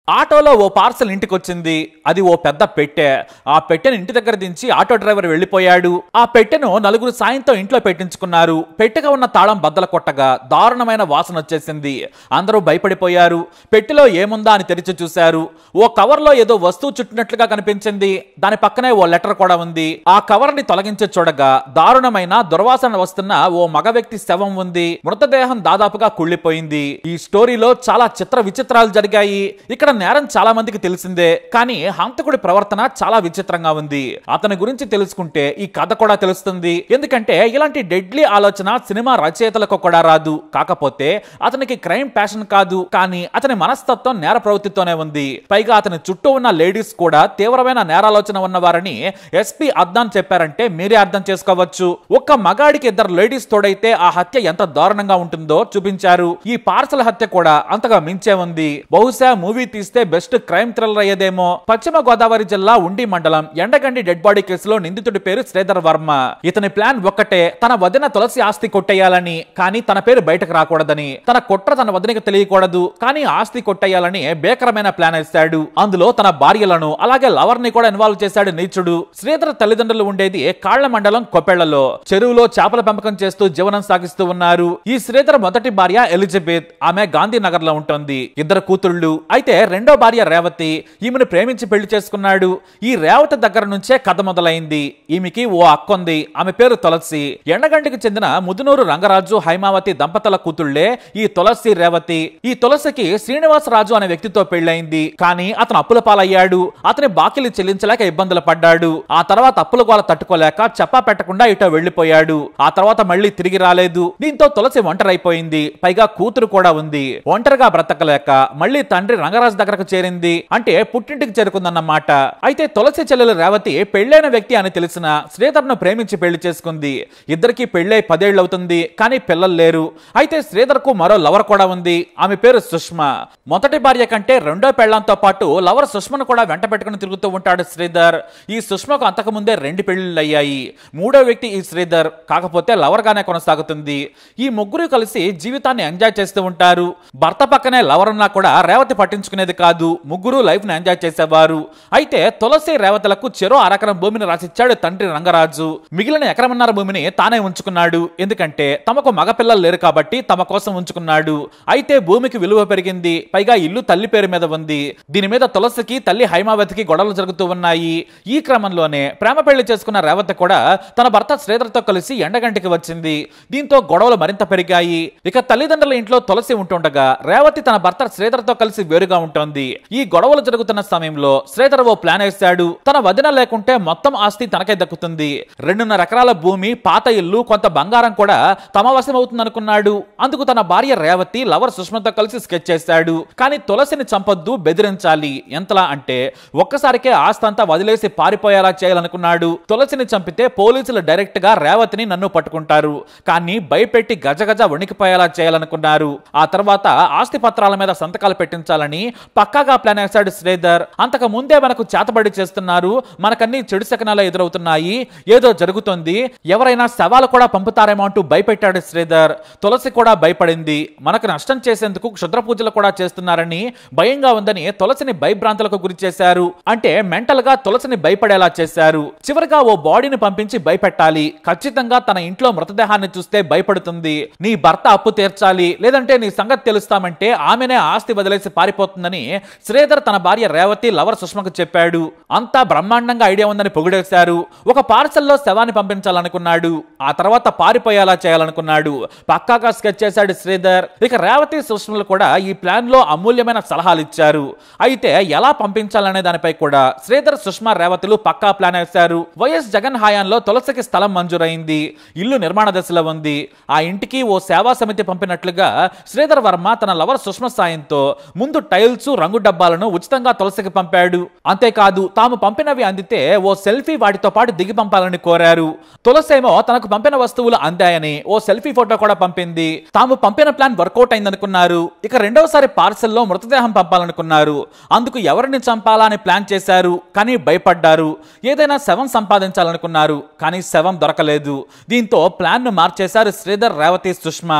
ఆటోలో ఓ పార్సల్ ఇంటికొచ్చింది. అది ఓ పెద్ద పెట్టె. ఆ పెట్టెను ఇంటి దగ్గర దించి ఆటో డ్రైవర్ వెళ్లిపోయాడు. ఆ పెట్టెను నలుగురు సాయంతో ఇంట్లో పెట్టించుకున్నారు. పెట్టెగా ఉన్న తాళం బద్దల కొట్టగా దారుణమైన వాసన వచ్చేసింది. అందరూ భయపడిపోయారు. పెట్టెలో ఏముందా అని తెరిచి చూశారు. ఓ కవర్లో ఏదో వస్తువు చుట్టినట్లుగా కనిపించింది. దాని పక్కనే ఓ లెటర్ కూడా ఉంది. ఆ కవర్ ని తొలగించి చూడగా దారుణమైన దుర్వాసన వస్తున్న ఓ మగ వ్యక్తి శవం ఉంది. మృతదేహం దాదాపుగా కుళ్ళిపోయింది. ఈ స్టోరీలో చాలా చిత్ర విచిత్రాలు జరిగాయి. ఇక్కడ నేరం చాలా మందికి తెలిసిందే, కానీ హంతకుడి ప్రవర్తన చాలా విచిత్రంగా ఉంది. అతని గురించి తెలుసుకుంటే ఈ కథ కూడా తెలుస్తుంది. ఎందుకంటే ఇలాంటి డెడ్లీ ఆలోచన సినిమా రచయితలకు కూడా రాదు. కాకపోతే అతనికి క్రైమ్ ప్యాషన్ కాదు, కానీ అతని మనస్తత్వం నేర ప్రవృత్తితోనే ఉంది. పైగా అతని చుట్టూ ఉన్న లేడీస్ కూడా తీవ్రమైన నేరాలోచన ఉన్నవారని ఎస్పీ అద్దాన్ చెప్పారంటే మీరే అర్థం చేసుకోవచ్చు. ఒక్క మగాడికి ఇద్దరు లేడీస్ తోడైతే ఆ హత్య ఎంత దారుణంగా ఉంటుందో చూపించారు. ఈ పార్సల్ హత్య కూడా అంతగా మించే ఉంది. బహుశా మూవీ తీస్తే బెస్ట్ క్రైమ్ థ్రిల్లర్ అయ్యేదేమో. పశ్చిమ గోదావరి జిల్లా ఉండి మండలం ఎండగండి డెడ్ బాడీ కేసులో నిందితుడి పేరు శ్రీధర్ వర్మ. ఇతని ప్లాన్ ఒక్కటే, తన వదిన తులసి ఆస్తి కొట్టేయాలని, కానీ తన పేరు బయటకు రాకూడదని. తన కుట్ర తన వదినకి తెలియకూడదు, కానీ ఆస్తి కొట్టేయాలని భీకరమైన ప్లాన్ వేశాడు. అందులో తన భార్యలను అలాగే లవర్ ని కూడా ఇన్వాల్వ్ చేశాడు నీచుడు. శ్రీధర్ తల్లిదండ్రులు ఉండేది కాళ్ల మండలం కొప్పెళ్లలో. చెరువులో చేపల పెంపకం చేస్తూ జీవనం సాగిస్తూ ఉన్నారు. ఈ శ్రీధర్ మొదటి భార్య ఎలిజబెత్. ఆమె గాంధీనగర్ లో ఉంటుంది. ఇద్దరు కూతుళ్లు. అయితే రెండో భార్య రేవతి. ఈమెను ప్రేమించి పెళ్లి చేసుకున్నాడు. ఈ రేవతి దగ్గర నుంచే కథ మొదలైంది. ఈమెకి ఓ అక్కుంది. ఆమె పేరు తులసి. ఎండగంటికి చెందిన ముదునూరు రంగరాజు హైమావతి దంపతుల కూతుళ్లే ఈ తులసి రేవతి. ఈ తులసికి శ్రీనివాసరాజు అనే వ్యక్తితో పెళ్లైంది. కానీ అతను అప్పుల పాలయ్యాడు. అతని బాకీలు చెల్లించలేక ఇబ్బందులు పడ్డాడు. ఆ తర్వాత అప్పుల గోల తట్టుకోలేక చెప్పా పెట్టకుండా ఇటో వెళ్లిపోయాడు. ఆ తర్వాత మళ్లీ తిరిగి రాలేదు. దీంతో తులసి ఒంటరైపోయింది. పైగా కూతురు కూడా ఉంది. ఒంటరిగా బ్రతకలేక మళ్లీ తండ్రి రంగరాజు దగ్గరకు చేరింది. అంటే పుట్టింటికి చేరుకుందన్నమాట. అయితే తులసి చెల్లెలు రేవతి పెళ్లైన వ్యక్తి అని తెలిసిన శ్రీధర్ ను ప్రేమించి పెళ్లి చేసుకుంది. ఇద్దరికి పెళ్లై 10 ఏళ్లు అవుతుంది, కానీ పిల్లలు లేరు. అయితే శ్రీధర్ కు మరో లవర్ కూడా ఉంది. ఆమె పేరు సుష్మా. మొదటి భార్య కంటే రెండో పెళ్లంతో పాటు లవర్ సుష్మను కూడా వెంట పెట్టుకుని తిరుగుతూ ఉంటాడు శ్రీధర్. ఈ సుష్మకు అంతకు ముందే 2 పెళ్లిళ్ళు అయ్యాయి. మూడో వ్యక్తి ఈ శ్రీధర్. కాకపోతే లవర్ గానే కొనసాగుతుంది. ఈ ముగ్గురు కలిసి జీవితాన్ని ఎంజాయ్ చేస్తూ ఉంటారు. భర్త పక్కనే లవర్ ఉన్నా కూడా రేవతి పట్టించుకునేది కాదు. ముగ్గురు లైఫ్ ని ఎంజాయ్ చేసేవారు. అయితే తులసి రేవతులకు చెరో అరెకరం భూమిని రాసిచ్చాడు తండ్రి రంగరాజు. మిగిలిన ఎకరమన్నర భూమిని తానే ఉంచుకున్నాడు. ఎందుకంటే తమకు మగపిల్లలు లేరు కాబట్టి తమ కోసం ఉంచుకున్నాడు. అయితే భూమికి విలువ పెరిగింది. పైగా ఇల్లు తల్లి పేరు మీద ఉంది. దీని మీద తులసికి తల్లి హైమావతికి గొడవలు జరుగుతూ ఉన్నాయి. ఈ క్రమంలోనే ప్రేమ పెళ్లి చేసుకున్న రేవతి కూడా తన భర్త శ్రీధర్ తో కలిసి ఎండగంటికి వచ్చింది. దీంతో గొడవలు మరింత పెరిగాయి. ఇక తల్లిదండ్రుల ఇంట్లో తులసి ఉంటుండగా రేవతి తన భర్త శ్రీధర్ తో కలిసి వేరుగా ఉంటుంది. ఈ గొడవలు జరుగుతున్న సమయంలో శ్రీధర్ ఓ ప్లాన్ వేశాడు. తన వదిన లేకుంటే మొత్తం ఆస్తి తనకే దక్కుతుంది. 2.5 ఎకరాల భూమి, పాత ఇల్లు, కొంత బంగారం కూడా తమ వశం అవుతుంది అనుకున్నాడు. అందుకు తన భార్య రేవతి లవర్ సుష్మతో కలిసి స్కెచ్ చేశాడు. కానీ తులసిని చంపొద్దు, బెదిరించాలి. ఎంతలా అంటే ఒక్కసారికే ఆస్తి అంతా వదిలేసి పారిపోయేలా చేయాలనుకున్నాడు. తులసిని చంపితే పోలీసులు డైరెక్ట్ గా రేవతిని నన్ను పట్టుకుంటారు, కానీ భయపెట్టి గజగజ వణికిపోయేలా చేయాలనుకున్నారు. ఆ తర్వాత ఆస్తి పత్రాల మీద సంతకాలు పెట్టించాలని పక్కాగా ప్లాన్ వేశాడు శ్రీధర్. అంతకు ముందే మనకు చేతబడి చేస్తున్నారు, మనకన్నీ చెడు శకనాలు ఎదురవుతున్నాయి, ఏదో జరుగుతుంది, ఎవరైనా శవాలు కూడా పంపుతారేమో అంటూ భయపెట్టాడు శ్రీధర్. తులసి కూడా భయపడింది. మనకు నష్టం చేసేందుకు క్షుద్ర పూజలు కూడా చేస్తున్నారని భయంగా ఉందని తులసిని భయభ్రాంతులకు గురి చేశారు. అంటే మెంటల్ గా తులసిని భయపడేలా చేశారు. చివరిగా ఓ బాడీని పంపించి భయపెట్టాలి. ఖచ్చితంగా తన ఇంట్లో మృతదేహాన్ని చూస్తే భయపడుతుంది. నీ భర్త అప్పు తీర్చాలి, లేదంటే నీ సంగతి తెలుస్తామంటే ఆమెనే ఆస్తి వదిలేసి పారిపోతుందని శ్రీధర్ తన భార్య రేవతి లవర్ సుష్మకు చెప్పాడు. అంతా బ్రహ్మాండంగా ఐడియా ఉందని పొగిడేశారు. ఒక పార్సల్లో శవాన్ని పంపించాలనుకున్నాడు. ఆ తర్వాత పారిపోయేలా చేయాలనుకున్నాడు. పక్కాగా స్కెచ్ చేశాడు శ్రీధర్. ఇక రేవతి సుష్మలు కూడా ఈ ప్లాన్ లో అమూల్యమైన సలహాలు ఇచ్చారు. అయితే ఎలా పంపించాలనే దానిపై కూడా శ్రీధర్, సుష్మా, రేవతులు పక్కా ప్లాన్ వేశారు. వైఎస్ జగన్ హయాంలో తులసికి స్థలం మంజూరైంది. ఇల్లు నిర్మాణ దశలో ఉంది. ఆ ఇంటికి ఓ సేవా సమితి పంపినట్లుగా శ్రీధర్ వర్మ తన లవర్ సుష్మ సాయంతో ముందు టైల్స్, రంగు డబ్బాలను ఉచితంగా తులసికి పంపాడు. అంతేకాదు తాము పంపినవి అందితే ఓ సెల్ఫీ వాటితో పాటు దిగి పంపాలని కోరారు. తులసేమో తనకు పంపిన వస్తువులు అందాయని ఓ సెల్ఫీ ఫోటో కూడా పంపింది. తాము పంపిన ప్లాన్ వర్కౌట్ అయిందనుకున్నారు. ఇక రెండవసారి పార్సల్లో మృతదేహం పంపాలనుకున్నారు. అందుకు ఎవరిని చంపాలా అని ప్లాన్ చేశారు, కానీ భయపడ్డారు. ఏదైనా శవం సంపాదించాలనుకున్నారు, కానీ శవం దొరకలేదు. దీంతో ప్లాన్ ను మార్చేశారు శ్రీధర్, రేవతి, సుష్మా.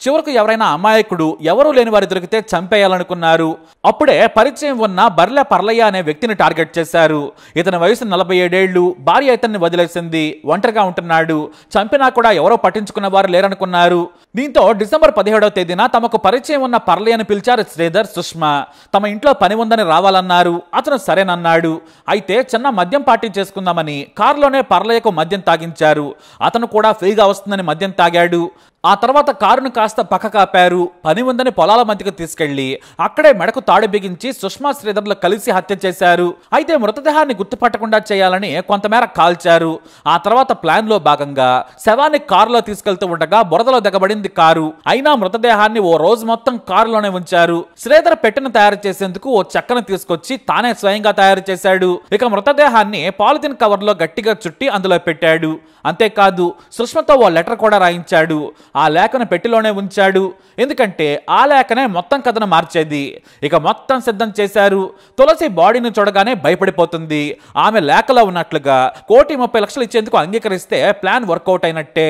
చివరకు ఎవరైనా అమాయకుడు ఎవరూ లేని వారి దొరికితే చంపేయాలనుకున్నారు. అప్పుడే పరిచయం ఉన్న బర్లె పర్లయ్య అనే వ్యక్తిని టార్గెట్ చేశారు. ఇతని వయసు 47 ఏళ్లు. భార్య ఇతన్ని వదిలేసింది. ఒంటరిగా ఉంటున్నాడు. చంపినా కూడా ఎవరో పట్టించుకున్న వారు లేరనుకున్నారు. దీంతో డిసెంబర్ 17వ తేదీన తమకు పరిచయం ఉన్న పర్లయ్యని పిలిచారు శ్రీధర్, సుష్మా. తమ ఇంట్లో పని ఉందని రావాలన్నారు. అతను సరేనన్నాడు. అయితే చిన్న మద్యం పార్టీ చేసుకుందామని కారులోనే పర్లయ్యకు మద్యం తాగించారు. అతను కూడా ఫ్రీగా వస్తుందని మద్యం తాగాడు. ఆ తర్వాత కారును కాస్త పక్క కాపారు. పని ఉందని పొలాల మధ్యకు తీసుకెళ్లి అక్కడే మెడకు తాడు బిగించి సుష్మా శ్రీధర్లు కలిసి హత్య చేశారు. అయితే మృతదేహాన్ని గుర్తుపట్టకుండా చేయాలని కొంతమేర కాల్చారు. ఆ తర్వాత ప్లాన్ లో భాగంగా శవాన్ని కారులో తీసుకెళ్తూ ఉండగా బురదలో దిగబడింది కారు. అయినా మృతదేహాన్ని ఓ రోజు మొత్తం కారులోనే ఉంచారు. శ్రీధర్ పెట్టెను తయారు చేసేందుకు ఓ చెక్కను తీసుకొచ్చి తానే స్వయంగా తయారు చేశాడు. ఇక మృతదేహాన్ని పాలిథిన్ కవర్ లో గట్టిగా చుట్టి అందులో పెట్టాడు. అంతేకాదు సుష్మతో ఓ లెటర్ కూడా రాయించాడు. ఆ లేఖను పెట్టెలోనే ఉంచాడు. ఎందుకంటే ఆ లేఖనే మొత్తం కథను మార్చేది. ఇక మొత్తం సిద్ధం చేశారు. తులసి బాడీని చూడగానే భయపడిపోతుంది. ఆమె లేఖలో ఉన్నట్లుగా 1,30,00,000 ఇచ్చేందుకు అంగీకరిస్తే ప్లాన్ వర్కౌట్ అయినట్టే.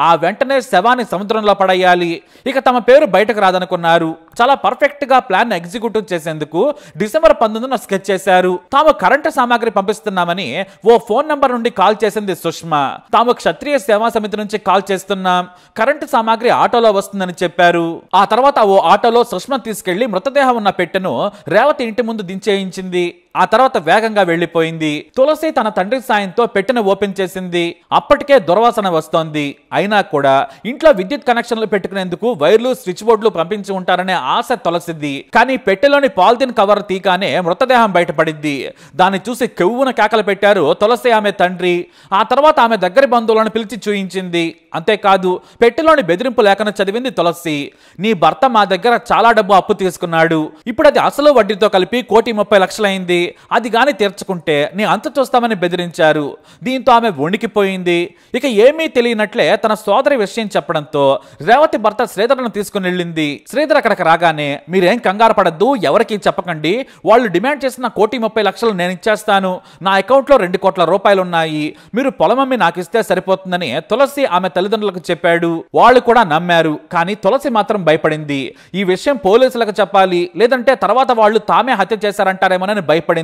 ఆ వెంటనే శవాన్ని సముద్రంలో పడేయాలి. ఇక తమ పేరు బయటకు రాదనుకున్నారు. చాలా పర్ఫెక్ట్ గా ప్లాన్ ఎగ్జిక్యూటివ్ చేసేందుకు డిసెంబర్ 19న స్కెచ్ చేశారు. తాము కరెంటు సామాగ్రి పంపిస్తున్నామని ఓ ఫోన్ నంబర్ నుండి కాల్ చేసింది సుష్మా. తాము క్షత్రియ సేవా సమితి నుంచి కాల్ చేస్తున్నాం, కరెంటు సామాగ్రి ఆటోలో వస్తుందని చెప్పారు. ఆ తర్వాత ఓ ఆటోలో సుష్మా తీసుకెళ్లి మృతదేహం ఉన్న పెట్టెను రేవతి ఇంటి ముందు దించేయించింది. ఆ తర్వాత వేగంగా వెళ్లిపోయింది. తులసి తన తండ్రి సాయంతో పెట్టెను ఓపెన్ చేసింది. అప్పటికే దుర్వాసన వస్తోంది. అయినా కూడా ఇంట్లో విద్యుత్ కనెక్షన్లు పెట్టుకునేందుకు వైర్లు, స్విచ్ బోర్డులు పంపించి ఉంటారనే ఆశ తులసిది. కానీ పెట్టెలోని పాలిథిన్ కవర్ తీగానే మృతదేహం బయటపడింది. దాన్ని చూసి కెవ్వున కేకలు పెట్టారు తులసి, ఆమె తండ్రి. ఆ తర్వాత ఆమె దగ్గరి బంధువులను పిలిచి చూయించింది. అంతేకాదు పెట్టెలోని బెదిరింపు లేఖను చదివింది తులసి. నీ భర్త మా దగ్గర చాలా డబ్బు అప్పు తీసుకున్నాడు. ఇప్పుడు అది అసలు వడ్డీతో కలిపి 1,30,00,000 అయింది. అది గాని తీర్చుకుంటే నీ అంత చూస్తామని బెదిరించారు. దీంతో ఆమె వణికిపోయింది. ఇక ఏమీ తెలియనట్లే తన సోదరి విషయం చెప్పడంతో రేవతి భర్త శ్రీధర్ను తీసుకుని వెళ్ళింది. శ్రీధర్ అక్కడికి రాగానే మీరేం కంగారు పడద్దు, ఎవరికి చెప్పకండి. వాళ్ళు డిమాండ్ చేసిన 1,30,00,000 నేను ఇచ్చేస్తాను. నా అకౌంట్ లో 2 కోట్ల రూపాయలు ఉన్నాయి. మీరు పొలమమ్మి నాకు ఇస్తే సరిపోతుందని తులసి ఆమె తల్లిదండ్రులకు చెప్పాడు. వాళ్ళు కూడా నమ్మారు. కానీ తులసి మాత్రం భయపడింది. ఈ విషయం పోలీసులకు చెప్పాలి, లేదంటే తర్వాత వాళ్ళు తామే హత్య చేశారంటారేమోనని భయపడింది.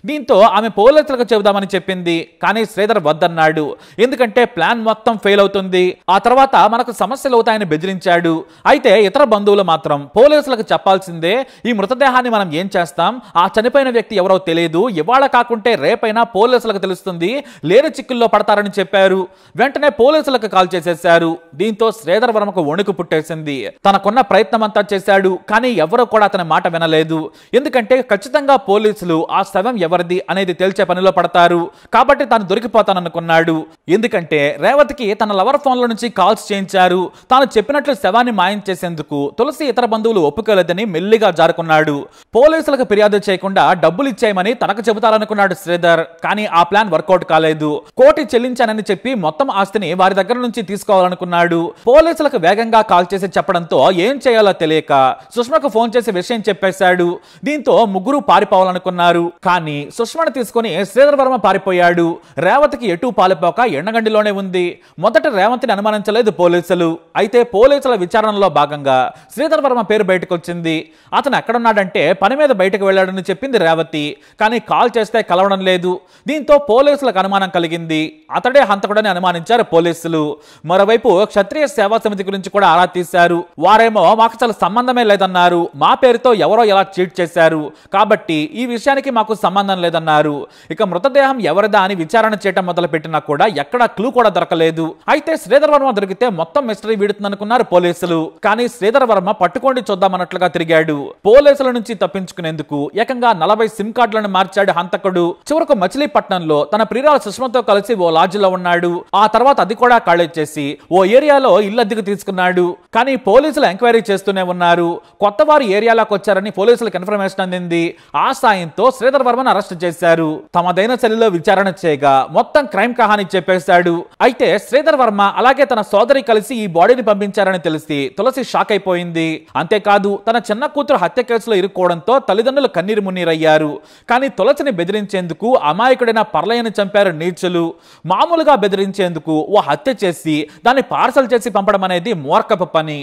దీంతో ఆమె పోలీసులకు చెబుదామని చెప్పింది. కానీ శ్రీధర్ వద్దన్నాడు. ఎందుకంటే ప్లాన్ మొత్తం ఫెయిల్ అవుతుంది. ఆ తర్వాత మనకు సమస్యలు అవుతాయని బెదిరించాడు. అయితే ఇతర బంధువులు మాత్రం పోలీసులకు చెప్పాల్సిందే. ఈ మృతదేహాన్ని మనం ఏం చేస్తాం, ఆ చనిపోయిన వ్యక్తి ఎవరో తెలియదు, ఇవాళ కాకుంటే రేపైనా పోలీసులకు తెలుస్తుంది, లేని చిక్కుల్లో పడతారని చెప్పారు. వెంటనే పోలీసులకు కాల్ చేసేశారు. దీంతో శ్రీధర్ వర్మకు వణుకు పుట్టేసింది. తనకున్న ప్రయత్నం అంతా చేశాడు. కానీ ఎవరో కూడా అతని మాట వినలేదు. ఎందుకంటే ఖచ్చితంగా పోలీసులు ఆ శవం ఎవరిది అనేది తేల్చే పనిలో పడతారు. కాబట్టి తాను దొరికిపోతాననుకున్నాడు. ఎందుకంటే రేవతికి తన లవర్ ఫోన్ లో నుంచి కాల్స్ చేయించారు. తాను చెప్పినట్లు శవాన్ని మాయం చేసేందుకు తులసి ఇతర బంధువులు ఒప్పుకోలేదని మెల్లిగా జారుకున్నాడు. పోలీసులకు ఫిర్యాదు చేయకుండా డబ్బులు ఇచ్చేయమని తనకు చెబుతారనుకున్నాడు శ్రీధర్. కానీ ఆ ప్లాన్ వర్కౌట్ కాలేదు. 1,00,00,000 చెల్లించానని చెప్పి మొత్తం ఆస్తిని వారి దగ్గర నుంచి తీసుకోవాలనుకున్నాడు. పోలీసులకు వేగంగా కాల్ చేసి చెప్పడంతో ఏం చేయాలో తెలియక సుష్మకు ఫోన్ చేసి విషయం చెప్పేశాడు. దీంతో ముగ్గురు పారిపోవాలనుకున్నారు. కానీ సుష్మను తీసుకుని శ్రీధర్ వర్మ పారిపోయాడు. రేవతికి ఎటు పారిపోక ఎండగండిలోనే ఉంది. మొదట రేవతిని అనుమానించలేదు పోలీసులు. అయితే పోలీసుల విచారణలో భాగంగా శ్రీధర్ వర్మ పేరు బయటకు వచ్చింది. అతను ఎక్కడున్నాడంటే పని మీద బయటకు వెళ్ళాడని చెప్పింది రేవతి. కానీ కాల్ చేస్తే కలవడం లేదు. దీంతో పోలీసులకు అనుమానం కలిగింది. అతడే హంతకుడని అనుమానించారు పోలీసులు. మరోవైపు క్షత్రియ సేవా సమితి గురించి కూడా ఆరా తీశారు. వారేమో మాకు అసలు సంబంధమే లేదన్నారు. మా పేరుతో ఎవరో ఎలా చీట్ చేశారు, కాబట్టి ఈ విషయానికి మాకు సంబంధం లేదన్నారు. ఇక మృతదేహం ఎవరిదా అని విచారణ చేయడం మొదలు పెట్టినా కూడా ఎక్కడా క్లూ కూడా దొరకలేదు. అయితే శ్రీధర్ వర్మ దొరికితే మొత్తం మిస్టరీ వీడుతుందనుకున్నారు పోలీసులు. కానీ శ్రీధర్ వర్మ పట్టుకోండి చూద్దామన్నట్లుగా తిరిగాడు. పోలీసుల నుంచి తప్పించుకునేందుకు ఏకంగా 40 సిమ్ కార్డులను మార్చాడు హంతకుడు. చివరకు మచిలీపట్నంలో తన ప్రియురాలు సుష్మతో కలిసి ఓ లాడ్జిలో ఉన్నాడు. ఆ తర్వాత అది కూడా ఖాళీ చేసి ఓ ఏరియాలో ఇల్లు అద్దెకు తీసుకున్నాడు. కానీ పోలీసులు ఎంక్వైరీ చేస్తూనే ఉన్నారు. కొత్త వారు ఏరియాలోకి వచ్చారని పోలీసులకు ఇన్ఫర్మేషన్ అందింది. ఆ సాయంతో శ్రీధర్ వర్మను అరెస్ట్ చేశారు. తమదైన శైలిలో విచారణ చేయగా మొత్తం క్రైమ్ కహాని చెప్పేశాడు. అయితే శ్రీధర్ వర్మ అలాగే తన సోదరి కలిసి ఈ బాడీని పంపించారని తెలిసి తులసి షాక్ అయిపోయింది. అంతేకాదు కాదు, తన చిన్న కూతురు హత్య కేసులో ఇరుక్కోవడంతో తల్లిదండ్రులు కన్నీరు మున్నీరయ్యారు. కానీ తులసిని బెదిరించేందుకు అమాయకుడైన పర్లయ్యని చంపారు నీచులు. మామూలుగా బెదిరించేందుకు ఓ హత్య చేసి దాన్ని పార్సల్ చేసి పంపడం అనేది మూర్ఖపు పని.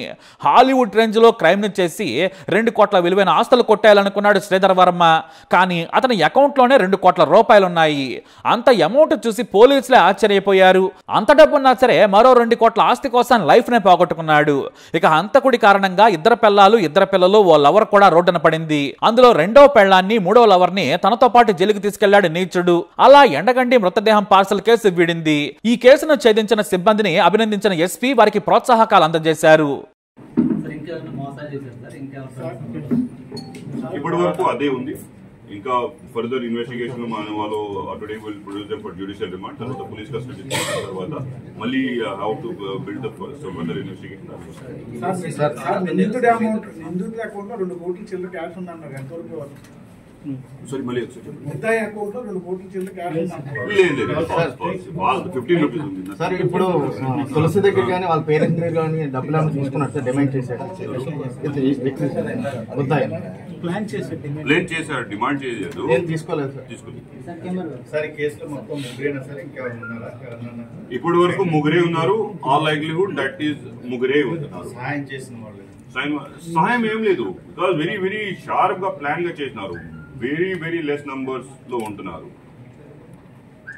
హాలీవుడ్ రేంజ్ లో క్రైమ్ ని చేసి 2 కోట్ల విలువైన ఆస్తులు కొట్టేయాలనుకున్నాడు శ్రీధర్ వర్మ. కానీ అతని అకౌంట్ లోనే 2 కోట్ల రూపాయలున్నాయి. అంత అమౌంట్ చూసి పోలీసులే ఆశ్చర్యపోయారు. అంత డబ్బున్నా సరే మరో 2 కోట్ల ఆస్తి కోసం లైఫ్ నే పోగొట్టుకున్నాడు. ఇక హంతకుడి కారణంగా 2 పిల్లలు 2 పిల్లలు ఓ లవర్ కూడా రోడ్డున పడింది. అందులో 2వ పెళ్లాన్ని 3వ లవర్ ని తనతో పాటు జైలుకి తీసుకెళ్లాడు నీచుడు. అలా ఎండగండి మృతదేహం పార్సల్ కేసు వీడింది. ఈ కేసును ఛేదించిన సిబ్బందిని అభినందించిన ఎస్పీ వారికి ప్రోత్సాహకాలు అందజేశారు. ఇప్పటి వరకు అదే ఉంది. ఇంకా ఫర్దర్ ఇన్వెస్టిగేషన్ వాళ్ళు today will produce them for judicial remand. తర్వాత పోలీస్ కస్టడీ తీసుకున్న తర్వాత మళ్ళీ how to build the further investigation. నిందితుడి అకౌంట్ లో 2 కోట్ల చిల్లర క్యాష్ ఉందన్నారు. ఎంతవరకు సారీ మళ్ళీ ముద్దాయి అకౌంట్ లో 2 కోట్ల చిల్లర క్యాష్ ఉందన్నారు. లేదు 15 రూపీస్ ఉంది సార్. ఇప్పుడు తులసి దగ్గర కానీ వాళ్ళ పేరెంట్స్ దగ్గర కానీ డబ్బులు ఏమైనా తీసుకున్నట్టు డిమాండ్ చేశారు. ముద్దాయి ప్లాన్ చేశారు, డిమాండ్ చేయలేదు. నేను తీసుకోలేదు సార్. తీసుకోలేదు సార్. ఈ కేసులో మొత్తం ముగ్గురేనా సార్? ఇంకెవరు ఉన్నారా? ఇప్పటి వరకు ముగ్గురే ఉన్నారు. ఆల్ లైక్లీహుడ్ దట్ ఈస్ ముగ్గురే ఉన్నారు. సహాయం చేసిన వాళ్ళు సహాయం ఏం లేదు. బికాస్ వెరీ వెరీ షార్ప్ గా ప్లాన్ గా చేసినారు. వెరీ వెరీ లెస్ నంబర్స్ లో ఉంటున్నారు.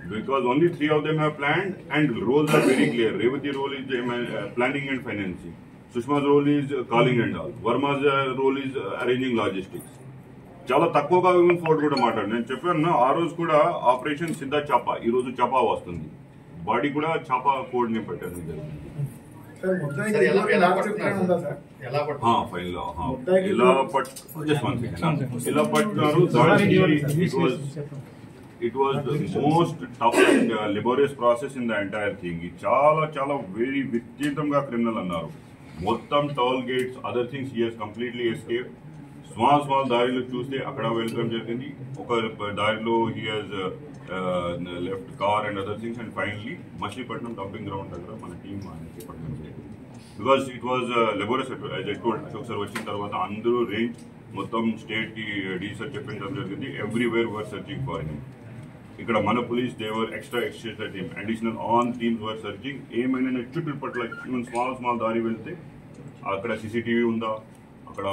Because only 3 of them have planned and roles are very clear. Revati role is planning and financing. Sushma's role is calling and all. Verma's role is arranging logistics. చాలా తక్కువగా fort కూడా మాట్లాడు. నేను చెప్పాను ఆ రోజు కూడా ఆపరేషన్ సిద్ధా చాపా, ఈ రోజు చాపా వస్తుంది. బాడీ కూడా చాపా కోడ్ ని పెట్టారు. ఇలా పట్టున్నారు. It was the most tough and laborious process in the entire thing. చాలా very విచిత్రంగా క్రిమినల్ అన్నారు. మొత్తం toll gates other things he has completely escape. Small దారిలో చూస్తే అక్కడ వెళ్ళడం జరిగింది. ఒక దారిలో he has left car and other things and finally Machilipatnam dumping ground దగ్గర మన టీం పట్టడం జరిగింది. Because it was laborious. Ashok sir వచ్చిన తర్వాత అందరూ రేంజ్ మొత్తం స్టేట్ కి డీసర్ చెప్పించడం జరిగింది. Everywhere were searching for him. ఇక్కడ మన police they were extra team additional on teams were searching. ఏమైనా చుట్టుపట్ల ఈవెన్ స్మాల్ దారి వెళ్తే అక్కడ సీసీటీవీ ఉందా, అక్కడ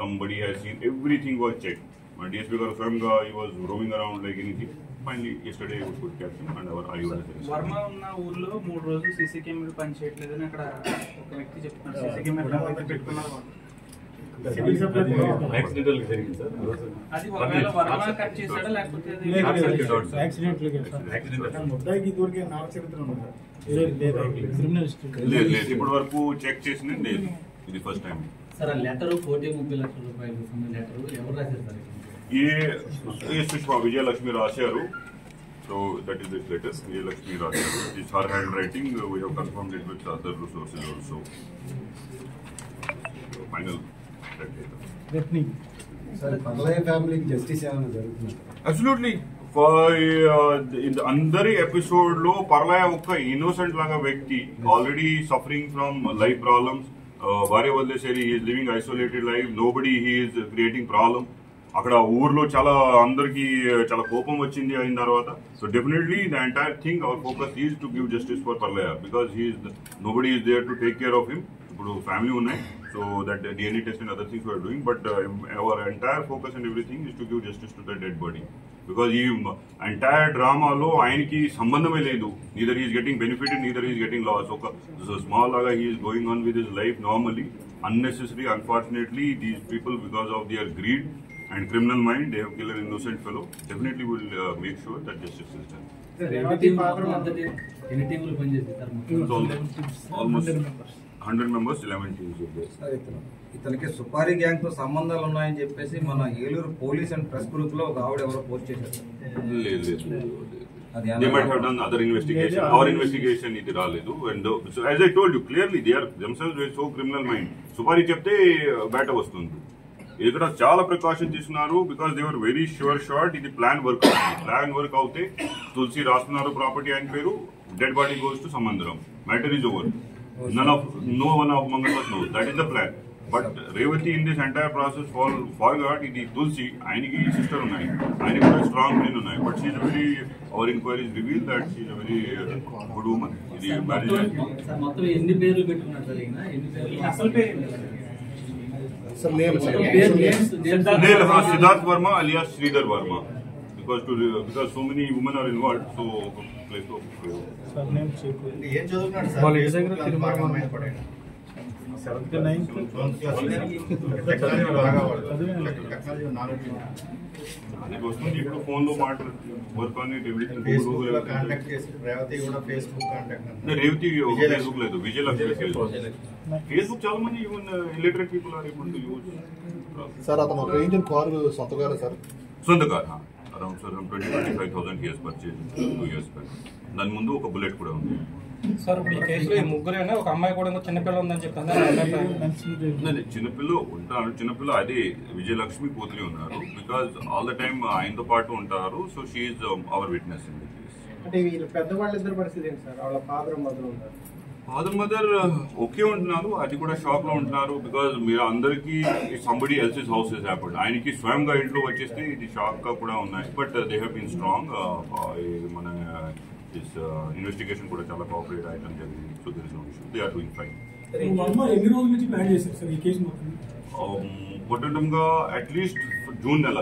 somebody has seen, everything was checked. My DSP garu swayamga he was roaming around like anything. Finally yesterday we could catch him and our IO has arrested. Varma ఉన్న ఊర్లో 3 రోజులు సీసీ కెమెరా పని చేయట్లేదని అక్కడ ఒక వ్యక్తి చెప్తున్నారు. సీసీ కెమెరా పెట్టుకున్నారు. యాక్సిడెంటల్ జరిగింది సార్. అది ఒకవేళ వర్మ కట్ చేశాడా లేకపోతే ముద్దాయికి దూరికే నార చరిత్ర ఉంది. లేదు ఇప్పటి వరకు చెక్ చేసింది లేదు. ఇది ఫస్ట్ టైం. సార్. ఆ లెటర్ 30 లక్షల రూపాయలు లెటర్ ఎవరు రాశారు సార్? ఏ సుష్మా విజయలక్ష్మి రాశారు. So that is this letter. Vijayalakshmi రాశారు. It's her handwriting. We have confirmed it with other resources also. Final absolutely. అందరి ఎపిసోడ్ లో పర్లయ ఒక్క ఇన్నోసెంట్ లాగా వ్యక్తి already suffering from life problems. భార్య వదిలేసరి he is living isolated life. Nobody he is creating problem. అక్కడ ఊర్లో చాలా అందరికి చాలా కోపం వచ్చింది అయిన తర్వాత. So definitely the entire thing our focus is to give justice for Parlaya because nobody is there to take care of him. ఇప్పుడు ఫ్యామిలీ ఉన్నాయి. So that DNA test and other things we are doing, but our entire focus and everything is to give justice to the dead body. Because the entire drama lo ayaniki sambandhame ledu. Neither he is getting benefited, neither he is getting loss. So small laga he is going on with his life normally. Unnecessary, unfortunately, these people, because of their greed and criminal mind, they have killed an innocent fellow. Definitely will make sure that justice is done. Almost 100 members, 11 teams. ఇతనికి supari gang తో సంబంధాలు ఉన్నాయని చెప్పేసి మన Eluru police and press group లో ఒక ఆవిడ ఎవరో పోస్ట్ చేశారు. They might have done other investigation. Our investigation ఇది రాలేదు. And so as I told you clearly, they are themselves very so criminal mind. Supari చెప్తే బయట వస్తుంది. ఇక్కడ చాలా ప్రికాషన్ తీసుకున్నారు. Because they were very short ఇది ప్లాన్ వర్క్ అవుతుంది. ప్లాన్ వర్క్ అవుతే తులసి రాస్తున్నారు ప్రాపర్టీ ఆయన పేరు. డెడ్ బాడీ గోస్ టు సమంద్రం. Matter is over. No one among us knows. That is the plan. But Revati in this entire process forgot the Tulsi. Ayniki sister unnai. Ayniki kuda strong men unnai. But she is a very. Our inquiries reveal that she is a very good woman. Idi marriage. మొత్తం ఎన్ని పేర్లు పెట్టుకున్నారు sir ఈయన? ఎన్ని పేర్లు? అసలు పేరు sir name sir Siddharth Verma alias Sridhar Verma. Because so many women are involved, so place to. Sir name చెప్పు. ఏం చదువుతున్నాడు సార్? వాళ్ళ ఇంటి దగ్గర తిరుమల పడాడు. 7th 9th అది వస్తుంది ఇప్పుడు ఫోన్ లో మాట్లాడు work on it everything. Contact చేసి రేవతి కూడా ఫేస్బుక్ కాంటాక్ట్ రేవతి ఫేస్బుక్ లేదు, విజయలక్ష్మి ఫేస్బుక్ చాలా మంది even illiterate people are able to use. Sir అతను రేంజ్ కారు సొంతగారు సార్? సొంత car around 20,000 he has purchased 2 years back. దాని ముందు ఒక బుల్లెట్ కూడా ఉంది. సార్ ఇప్పుడు ఈ కేసులో ఈ ముగ్గురేనా, ఒక అమ్మాయి కూడా ఇంకో చిన్నపిల్ల ఉందని చెప్తాను. చిన్నపిల్ల ఉంటారు, చిన్నపిల్ల అదే విజయలక్ష్మి పోతులు ఉన్నారు. బికాజ్ ఆల్ ద టైమ్ ఆయనతో పాటు ఉంటారు. So she's our witness in the case. అంటే వీళ్ళు పెద్దవాళ్ళిద్దరు పరిస్థితి ఏంటి సార్? వాళ్ళ ఫాదర్ మదర్ ఉన్నారు. ఫాదర్ మదర్ ఓకే ఉంటున్నారు, అది కూడా షాక్ లో ఉంటున్నారు. బికాజ్ మీరు అందరికీ somebody else's house is happened. ఆయనకి స్వయంగా ఇంట్లో వచ్చేస్తే ఇది షాక్ గా కూడా ఉన్నాయి. But they have been strong. మన ఇన్వెస్టిగేషన్ కూడా చాలా కోఆపరేట్ అయ్యడం జరిగింది. So there is no issue, they are doing fine. ఎన్ని రోజుల నుంచి ప్లాన్ చేశారు సార్ ఈ కేసు మొత్తం? మొట్టమొదటిగా అట్లీస్ట్ జూన్ నెల